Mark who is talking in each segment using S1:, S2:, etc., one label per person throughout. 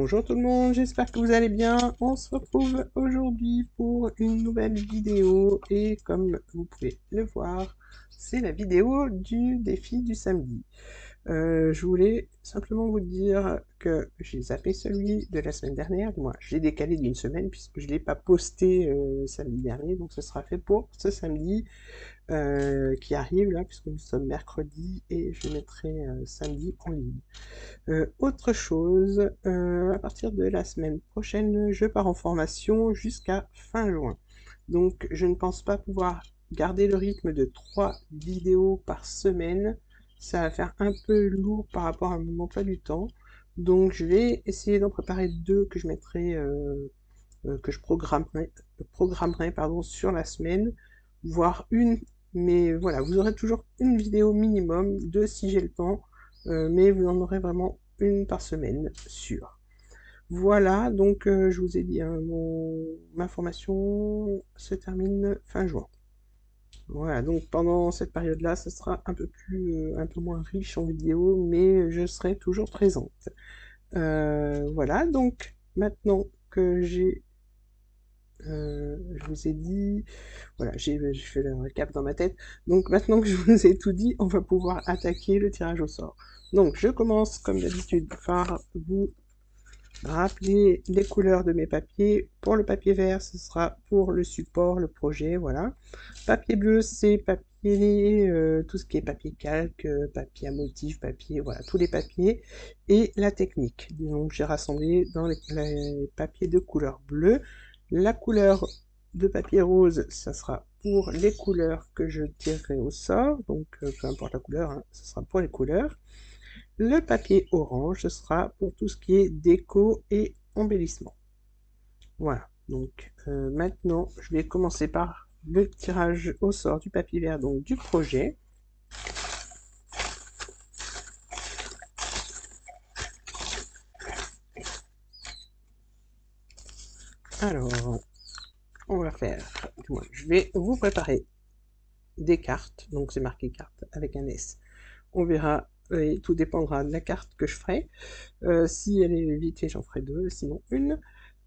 S1: Bonjour tout le monde, j'espère que vous allez bien. On se retrouve aujourd'hui pour une nouvelle vidéo et comme vous pouvez le voir, c'est la vidéo du défi du samedi. Je voulais simplement vous dire que j'ai zappé celui de la semaine dernière, du moins je l'ai décalé d'une semaine puisque je ne l'ai pas posté samedi dernier, donc ce sera fait pour ce samedi qui arrive là, puisque nous sommes mercredi et je mettrai samedi en ligne. Autre chose, à partir de la semaine prochaine, je pars en formation jusqu'à fin juin. Donc je ne pense pas pouvoir garder le rythme de 3 vidéos par semaine. Ça va faire un peu lourd par rapport à mon emploi du temps. Donc je vais essayer d'en préparer 2 que je mettrai, que je programmerai pardon, sur la semaine, voire une. Mais voilà, vous aurez toujours une vidéo minimum, 2 si j'ai le temps, mais vous en aurez vraiment une par semaine, sûre. Voilà, donc je vous ai dit, hein, ma formation se termine fin juin. Voilà, donc pendant cette période-là, ce sera un peu moins riche en vidéos, mais je serai toujours présente. Voilà, donc maintenant que je vous ai dit, voilà, j'ai fait le récap dans ma tête. Donc maintenant que je vous ai tout dit, on va pouvoir attaquer le tirage au sort. Donc je commence comme d'habitude par vous rappeler les couleurs de mes papiers. Pour le papier vert, ce sera pour le support, le projet, voilà. Papier bleu, c'est papier, tout ce qui est papier calque, papier à motif, papier, voilà, tous les papiers. Et la technique. Donc j'ai rassemblé dans les papiers de couleur bleue. La couleur de papier rose, ça sera pour les couleurs que je tirerai au sort. Donc peu importe la couleur, hein, ce sera pour les couleurs. Le papier orange, ce sera pour tout ce qui est déco et embellissement. Voilà, donc maintenant, je vais commencer par le tirage au sort du papier vert, donc du projet. Alors, on va faire, je vais vous préparer des cartes, donc c'est marqué carte avec un S. On verra, et tout dépendra de la carte que je ferai. Si elle est vite, j'en ferai 2, sinon une.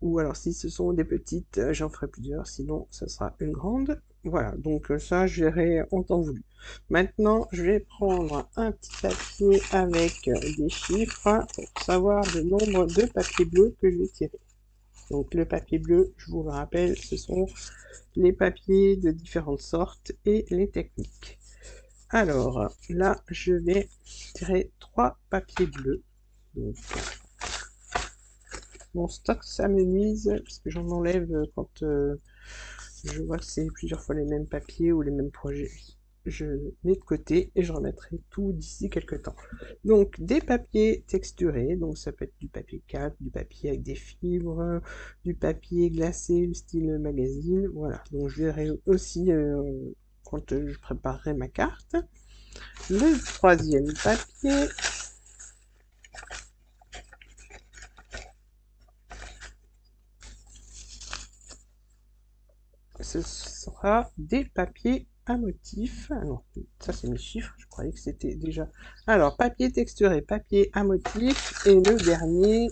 S1: Ou alors si ce sont des petites, j'en ferai plusieurs, sinon ce sera une grande. Voilà, donc ça, je verrai en temps voulu. Maintenant, je vais prendre un petit papier avec des chiffres pour savoir le nombre de papiers bleus que je vais tirer. Donc le papier bleu, je vous le rappelle, ce sont les papiers de différentes sortes et les techniques. Alors, là, je vais tirer 3 papiers bleus. Donc, mon stock s'amenuise parce que j'en enlève quand je vois que c'est plusieurs fois les mêmes papiers ou les mêmes projets. Je mets de côté et je remettrai tout d'ici quelques temps. Donc des papiers texturés, donc ça peut être du papier calque, du papier avec des fibres, du papier glacé, style magazine, voilà. Donc je verrai aussi quand je préparerai ma carte. Le troisième papier, ce sera des papiers à motif. Ah non, ça c'est mes chiffres, je croyais que c'était déjà... Alors, papier texturé, papier à motif, et le dernier,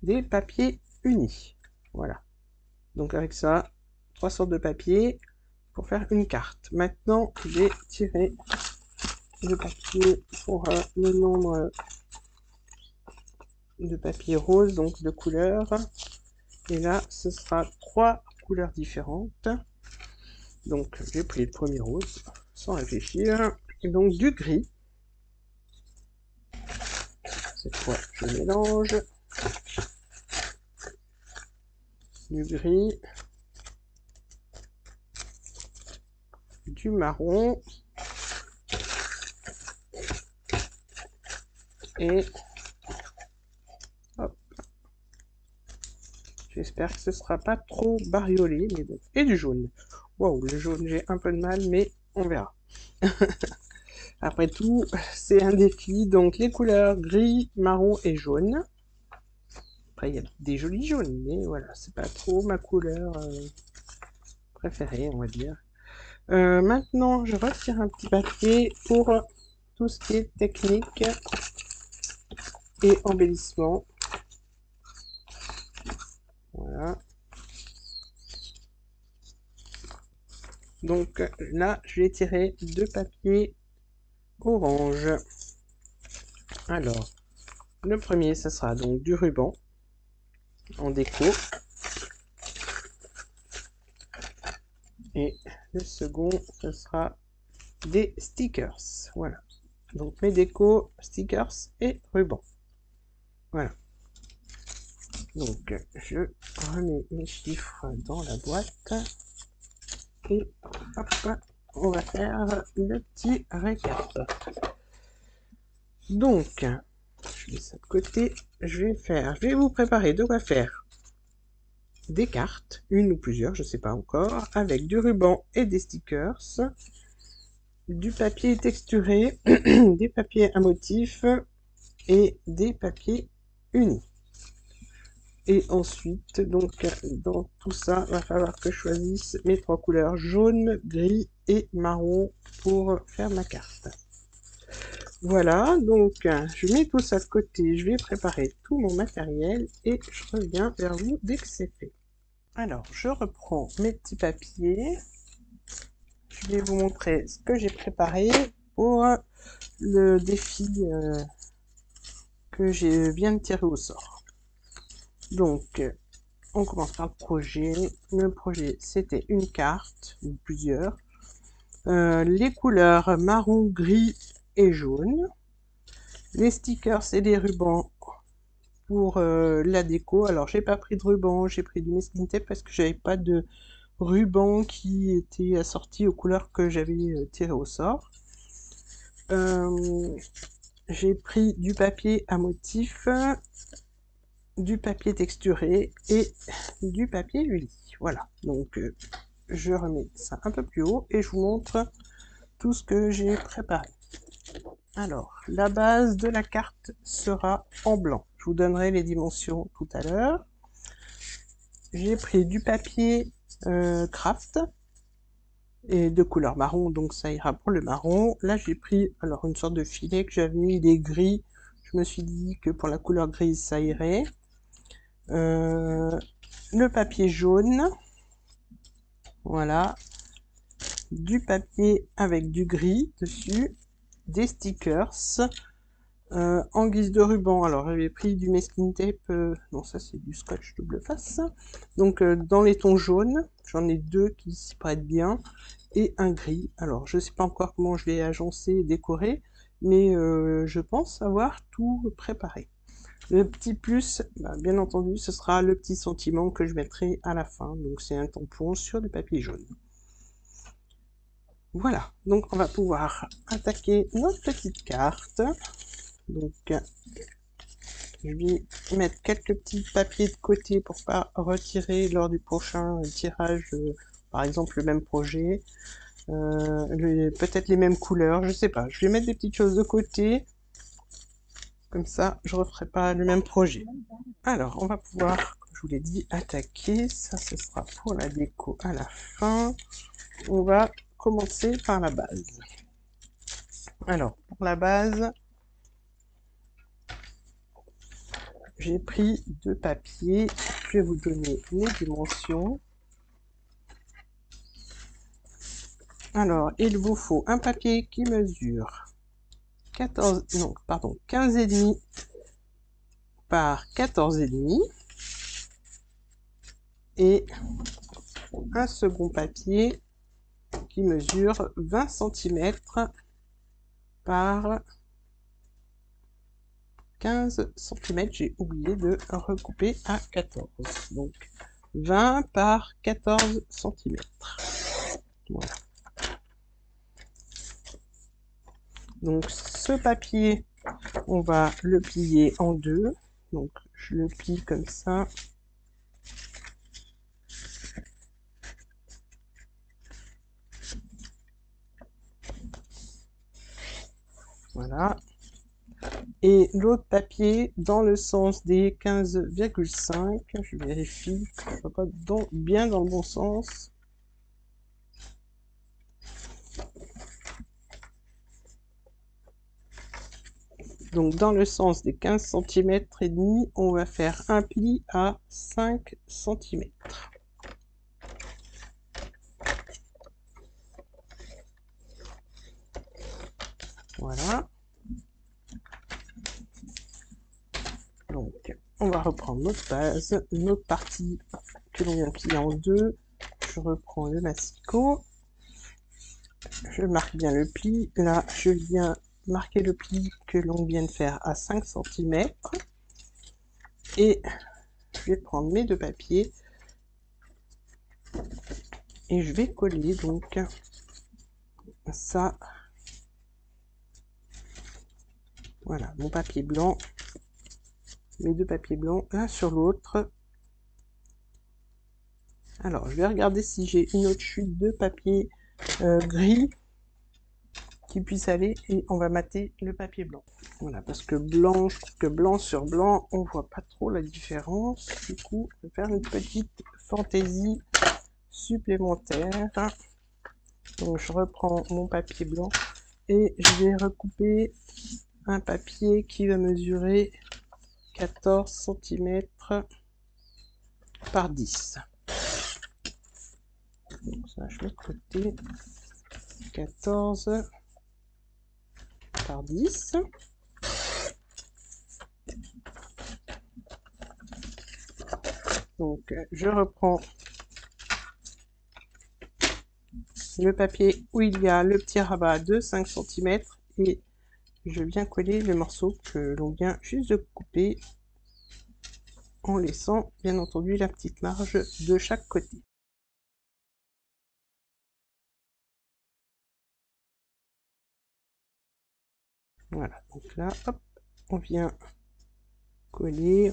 S1: des papiers unis. Voilà. Donc avec ça, 3 sortes de papier pour faire une carte. Maintenant, je vais tirer le papier pour le nombre de papier rose, donc de couleurs. Et là, ce sera 3 couleurs différentes. Donc, j'ai pris le premier rose, sans réfléchir. Et donc, du gris. Cette fois, je mélange. Du gris. Du marron. Et... hop. J'espère que ce sera pas trop bariolé, mais bon. Et du jaune. Waouh, le jaune, j'ai un peu de mal, mais on verra. Après tout, c'est un défi, donc les couleurs gris, marron et jaune. Après, il y a des jolis jaunes, mais voilà, c'est pas trop ma couleur préférée, on va dire. Maintenant, je retire un petit papier pour tout ce qui est technique. et embellissement. Voilà. Donc là, je vais tirer 2 papiers orange. Alors, le premier, ce sera donc du ruban en déco. Et le second, ce sera des stickers. Voilà. Donc mes décos, stickers et ruban. Voilà. Donc je remets mes chiffres dans la boîte. Et hop, on va faire le petit récap. Donc, je mets ça de côté. Je vais vous préparer de quoi faire des cartes, une ou plusieurs, je sais pas encore, avec du ruban et des stickers, du papier texturé, des papiers à motifs et des papiers unis. Et ensuite, donc, dans tout ça, il va falloir que je choisisse mes 3 couleurs, jaune, gris et marron, pour faire ma carte. Voilà, donc je mets tout ça de côté, je vais préparer tout mon matériel et je reviens vers vous dès que c'est fait. Alors, je reprends mes petits papiers. Je vais vous montrer ce que j'ai préparé pour le défi que je viens de tirer au sort. Donc, on commence par le projet. Le projet, c'était une carte, ou plusieurs. Les couleurs marron, gris et jaune. Les stickers et les rubans pour la déco. Alors, j'ai pas pris de ruban, j'ai pris du masking tape parce que j'avais pas de ruban qui était assorti aux couleurs que j'avais tiré au sort. J'ai pris du papier à motif, du papier texturé et du papier uli. Voilà, donc je remets ça un peu plus haut et je vous montre tout ce que j'ai préparé. Alors, la base de la carte sera en blanc. Je vous donnerai les dimensions tout à l'heure. J'ai pris du papier craft et de couleur marron, donc ça ira pour le marron. Là, j'ai pris alors une sorte de filet que j'avais, il est gris. Je me suis dit que pour la couleur grise, ça irait. Le papier jaune, voilà. Du papier avec du gris dessus, des stickers. En guise de ruban, alors j'avais pris du masking tape, non ça c'est du scotch double face, donc dans les tons jaunes, j'en ai 2 qui s'y prêtent bien, et un gris. Alors je sais pas encore comment je vais agencer et décorer, mais je pense avoir tout préparé. Le petit plus, bah, bien entendu, ce sera le petit sentiment que je mettrai à la fin, donc c'est un tampon sur du papier jaune. Voilà, donc on va pouvoir attaquer notre petite carte. Donc, je vais mettre quelques petits papiers de côté pour pas retirer lors du prochain tirage, par exemple le même projet, peut-être les mêmes couleurs, je sais pas. Je vais mettre des petites choses de côté, comme ça je referai pas le même projet. Alors, on va pouvoir, comme je vous l'ai dit, attaquer. Ça, ce sera pour la déco à la fin. On va commencer par la base. Alors, pour la base, j'ai pris 2 papiers. Je vais vous donner les dimensions. Alors, il vous faut un papier qui mesure 15,5 par 14,5 et un second papier qui mesure 20 cm par 15 cm. J'ai oublié de recouper à 14. Donc 20 par 14 cm. Voilà. Donc ce papier, on va le plier en 2. Donc je le plie comme ça. Voilà. Et l'autre papier dans le sens des 15,5. Je vérifie que ce soit pas bien dans le bon sens. Donc dans le sens des 15 cm et demi, on va faire un pli à 5 cm. Voilà. Donc on va reprendre notre base, notre partie que l'on vient de plier en deux. Je reprends le massicot. Je marque bien le pli. Là, je viens marquer le pli que l'on vient de faire à 5 cm. Et je vais prendre mes deux papiers et je vais coller donc ça. Voilà, mon papier blanc, mes deux papiers blancs l'un sur l'autre. Alors, je vais regarder si j'ai une autre chute de papier gris qui puisse aller, et on va mater le papier blanc. Voilà, parce que blanc, je trouve que blanc sur blanc, on voit pas trop la différence. Du coup, je vais faire une petite fantaisie supplémentaire. Donc, je reprends mon papier blanc et je vais recouper un papier qui va mesurer 14 cm par 10. Donc ça, je mets de côté. 14 par 10. Donc je reprends le papier où il y a le petit rabat de 5 cm et je viens coller le morceau que l'on vient juste de couper en laissant bien entendu la petite marge de chaque côté. Voilà, donc là, hop, on vient coller,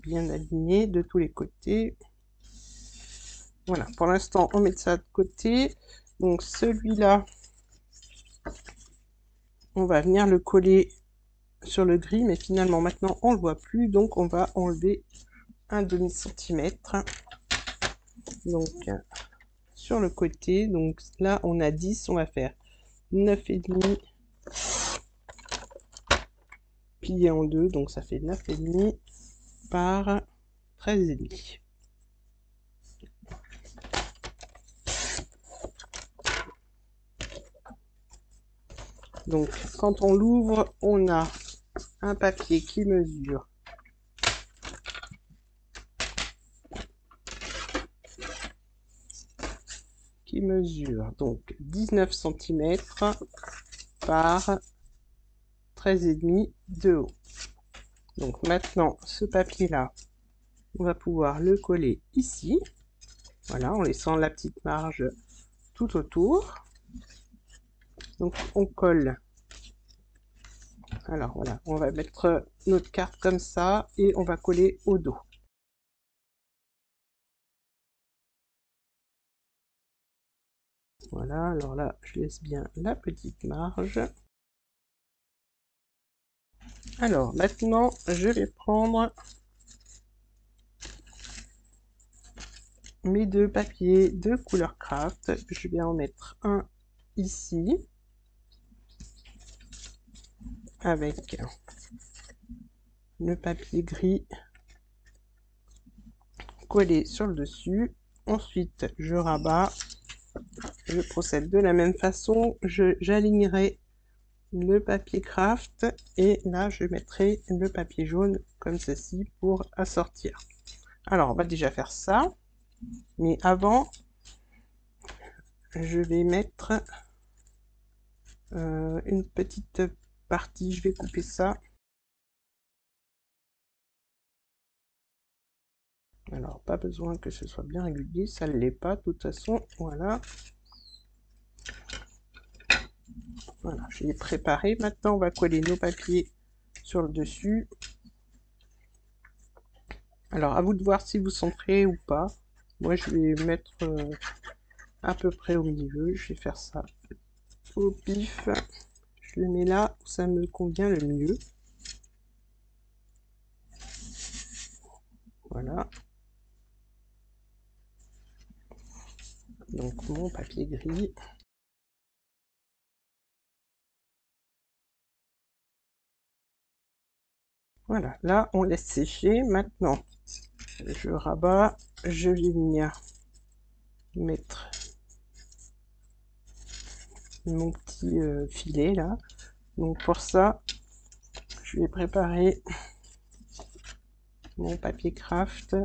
S1: bien aligné de tous les côtés. Voilà, pour l'instant, on met ça de côté. Donc celui-là, on va venir le coller sur le gris, mais finalement maintenant on le voit plus, donc on va enlever un demi-centimètre. Donc sur le côté, donc là on a 10, on va faire 9,5 plié en deux, donc ça fait 9,5 par 13,5. Donc quand on l'ouvre, on a un papier qui mesure donc 19 cm par 13,5 de haut. Donc maintenant, ce papier-là, on va pouvoir le coller ici. Voilà, en laissant la petite marge tout autour. Donc on colle. Alors voilà, on va mettre notre carte comme ça et on va coller au dos. Voilà, alors là, je laisse bien la petite marge. Alors maintenant, je vais prendre mes deux papiers de couleur craft. Je vais en mettre un ici avec le papier gris collé sur le dessus. Ensuite, je rabats. Je procède de la même façon. J'alignerai le papier craft et là, je mettrai le papier jaune comme ceci pour assortir. Alors, on va déjà faire ça. Mais avant, je vais mettre une petite partie. Je vais couper ça. Alors, pas besoin que ce soit bien régulier, ça ne l'est pas de toute façon. Voilà. Voilà, je l'ai préparé. Maintenant, on va coller nos papiers sur le dessus. Alors, à vous de voir si vous centrez ou pas. Moi, je vais mettre à peu près au milieu. Je vais faire ça au pif. Je le mets là où ça me convient le mieux. Voilà. Donc, mon papier gris. Voilà, là on laisse sécher. Maintenant, je rabats, je vais venir mettre mon petit filet là. Donc pour ça, je vais préparer mon papier craft.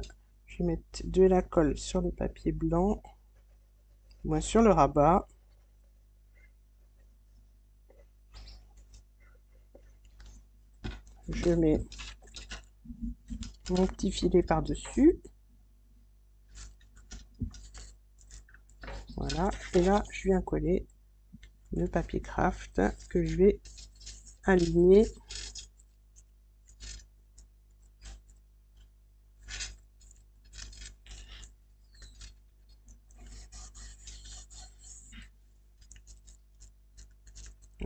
S1: Je vais mettre de la colle sur le papier blanc, moi sur le rabat. Je mets mon petit filet par-dessus. Voilà, et là je viens coller le papier craft que je vais aligner.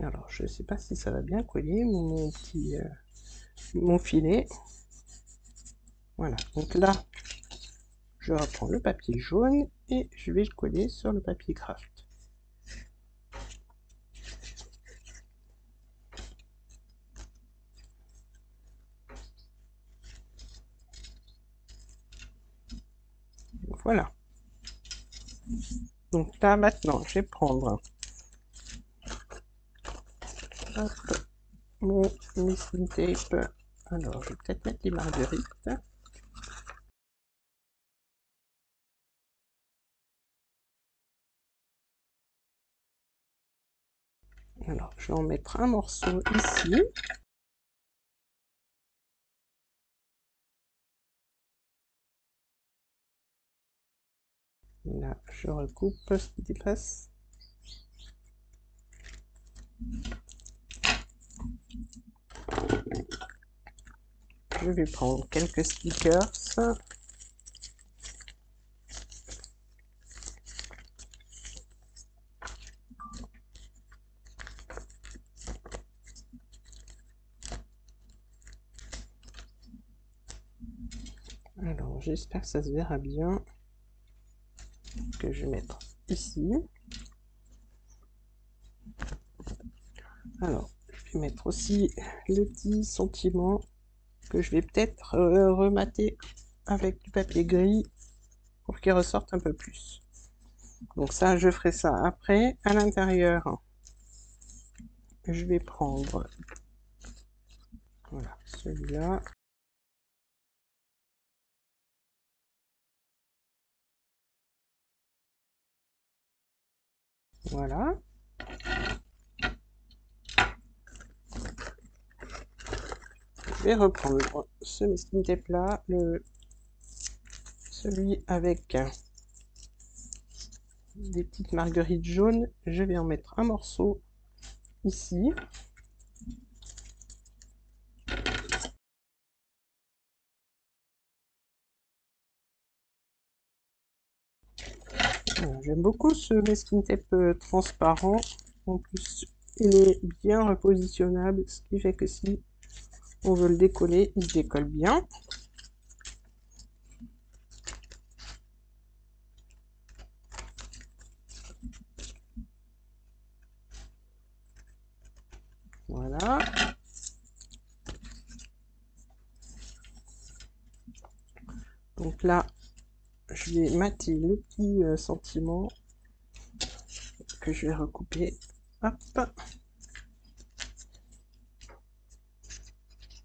S1: Alors je sais pas si ça va bien coller mon petit mon filet. Voilà, donc là je reprends le papier jaune et je vais le coller sur le papier craft. Voilà. Donc là maintenant je vais prendre mon masking tape. Alors je vais peut-être mettre les marguerites. Alors je vais en mettre un morceau ici. Là je recoupe ce qui dépasse. Je vais prendre quelques stickers. Alors j'espère que ça se verra bien. Que je vais mettre ici. Alors je vais mettre aussi le petit sentiment que je vais peut-être remater avec du papier gris pour qu'il ressorte un peu plus. Donc ça, je ferai ça après. À l'intérieur, je vais prendre, voilà, celui-là. Voilà. Je vais reprendre ce masking tape là, celui avec des petites marguerites jaunes. Je vais en mettre un morceau ici. J'aime beaucoup ce masking tape transparent. En plus, il est bien repositionnable, ce qui fait que si on veut le décoller, il se décolle bien. Voilà. Donc là, je vais mater le petit sentiment que je vais recouper. Hop.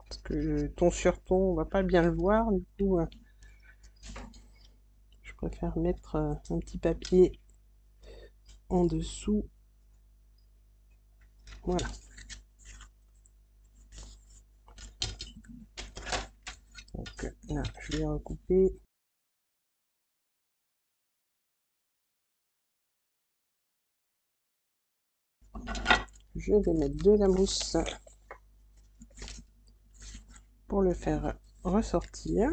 S1: Parce que ton sur ton, on va pas bien le voir. Du coup, je préfère mettre un petit papier en dessous. Voilà. Donc là, je vais recouper. Je vais mettre de la mousse pour le faire ressortir.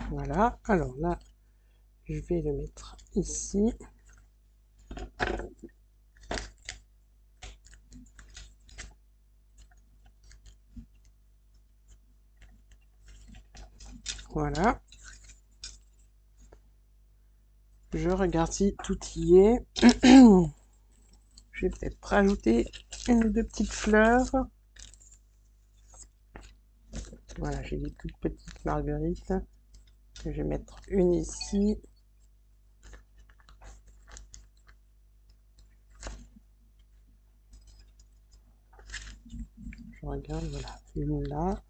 S1: Voilà. Alors là, je vais le mettre ici. Voilà. Je regarde si tout y est. Je vais peut-être rajouter une ou deux petites fleurs. Voilà, j'ai des toutes petites marguerites. Je vais mettre une ici. Je regarde, voilà, une là.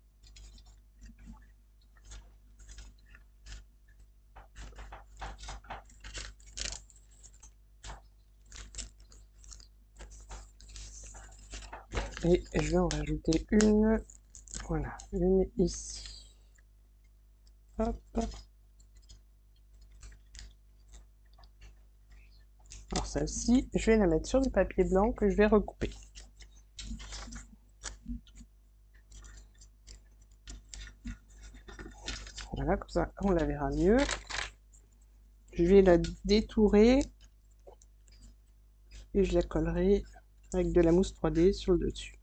S1: Et je vais en rajouter une. Voilà, une ici. Hop. Alors celle-ci, je vais la mettre sur du papier blanc que je vais recouper. Voilà, comme ça, on la verra mieux. Je vais la détourer et je la collerai avec de la mousse 3D sur le dessus.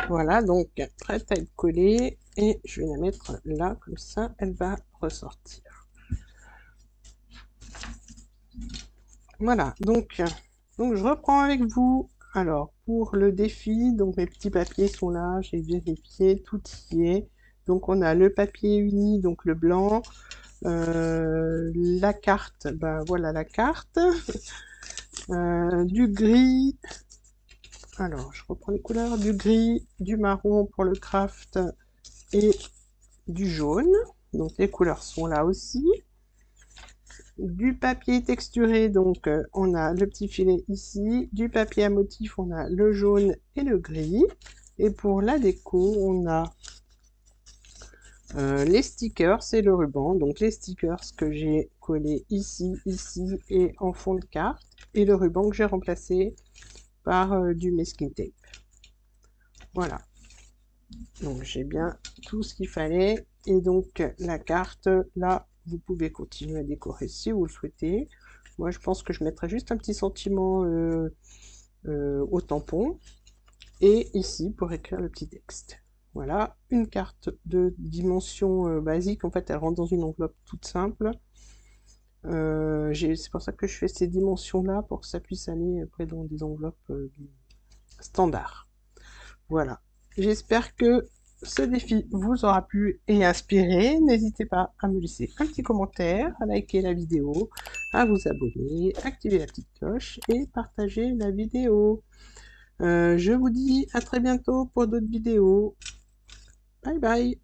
S1: Voilà, donc prête à être collée et je vais la mettre là, comme ça, elle va ressortir. Voilà, donc je reprends avec vous. Alors, pour le défi, donc mes petits papiers sont là, j'ai vérifié, tout y est. Donc on a le papier uni, donc le blanc, la carte, ben voilà la carte, du gris, alors je reprends les couleurs, du gris, du marron pour le craft et du jaune, donc les couleurs sont là aussi. Du papier texturé, donc on a le petit filet ici, du papier à motif, on a le jaune et le gris, et pour la déco, on a les stickers et le ruban, donc les stickers que j'ai collés ici, ici et en fond de carte, et le ruban que j'ai remplacé par du masking tape. Voilà, donc j'ai bien tout ce qu'il fallait, et donc la carte, là, vous pouvez continuer à décorer si vous le souhaitez. Moi, je pense que je mettrai juste un petit sentiment au tampon, et ici pour écrire le petit texte. Voilà, une carte de dimension basique, en fait elle rentre dans une enveloppe toute simple. C'est pour ça que je fais ces dimensions là, pour que ça puisse aller après dans des enveloppes standards. Voilà, j'espère que ce défi vous aura plu et inspiré. N'hésitez pas à me laisser un petit commentaire, à liker la vidéo, à vous abonner, activer la petite cloche et partager la vidéo. Je vous dis à très bientôt pour d'autres vidéos. Bye bye.